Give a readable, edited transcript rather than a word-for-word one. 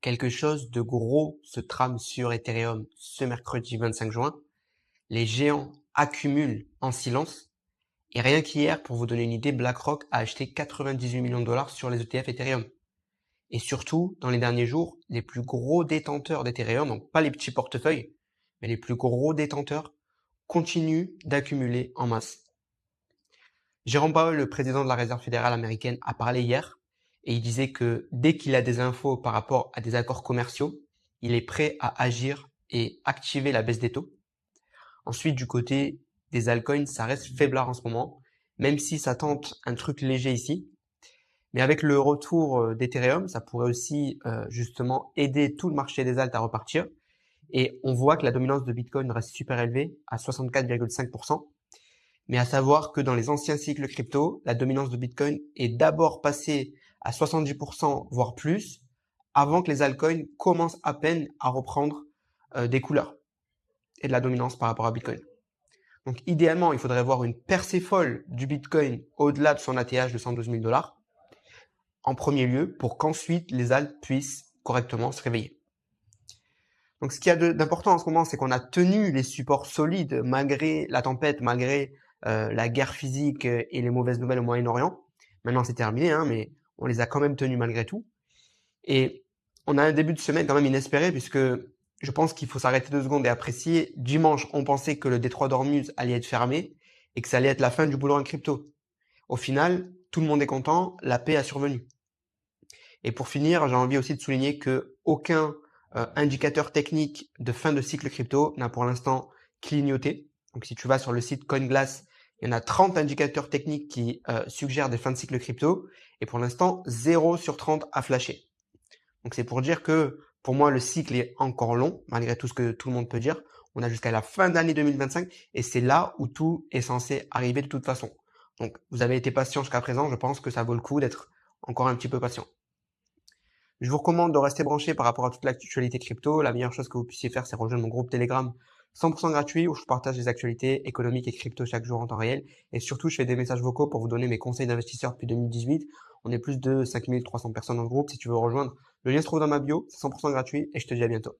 Quelque chose de gros se trame sur Ethereum ce mercredi 25 juin. Les géants accumulent en silence. Et rien qu'hier, pour vous donner une idée, BlackRock a acheté 98 millions de dollars sur les ETF Ethereum. Et surtout, dans les derniers jours, les plus gros détenteurs d'Ethereum, donc pas les petits portefeuilles, mais les plus gros détenteurs, continuent d'accumuler en masse. Jérôme Powell, le président de la Réserve fédérale américaine, a parlé hier et il disait que dès qu'il a des infos par rapport à des accords commerciaux, il est prêt à agir et activer la baisse des taux. Ensuite, du côté des altcoins, ça reste faiblard en ce moment, même si ça tente un truc léger ici. Mais avec le retour d'Ethereum, ça pourrait aussi justement aider tout le marché des alts à repartir. Et on voit que la dominance de Bitcoin reste super élevée à 64,5%. Mais à savoir que dans les anciens cycles crypto, la dominance de Bitcoin est d'abord passée à 70%, voire plus, avant que les altcoins commencent à peine à reprendre des couleurs et de la dominance par rapport à Bitcoin. Donc idéalement, il faudrait voir une percée folle du Bitcoin au-delà de son ATH de 112 000 dollars en premier lieu pour qu'ensuite les alts puissent correctement se réveiller. Donc ce qu'il y a d'important en ce moment, c'est qu'on a tenu les supports solides malgré la tempête, malgré la guerre physique et les mauvaises nouvelles au Moyen-Orient. Maintenant c'est terminé, hein, mais on les a quand même tenus malgré tout. Et on a un début de semaine quand même inespéré puisque je pense qu'il faut s'arrêter 2 secondes et apprécier. Dimanche, on pensait que le détroit d'Ormuz allait être fermé et que ça allait être la fin du boulot en crypto. Au final, tout le monde est content, la paix a survenu. Et pour finir, j'ai envie aussi de souligner que aucun indicateur technique de fin de cycle crypto n'a pour l'instant clignoté. Donc si tu vas sur le site CoinGlass, il y en a 30 indicateurs techniques qui suggèrent des fins de cycle crypto et pour l'instant 0 sur 30 a flashé. Donc c'est pour dire que pour moi le cycle est encore long malgré tout ce que tout le monde peut dire. On a jusqu'à la fin d'année 2025 et c'est là où tout est censé arriver de toute façon. Donc vous avez été patient jusqu'à présent, je pense que ça vaut le coup d'être encore un petit peu patient. Je vous recommande de rester branché par rapport à toute l'actualité crypto. La meilleure chose que vous puissiez faire, c'est rejoindre mon groupe Telegram 100% gratuit où je partage les actualités économiques et crypto chaque jour en temps réel. Et surtout, je fais des messages vocaux pour vous donner mes conseils d'investisseurs depuis 2018. On est plus de 5300 personnes dans le groupe. Si tu veux rejoindre, le lien se trouve dans ma bio. C'est 100% gratuit et je te dis à bientôt.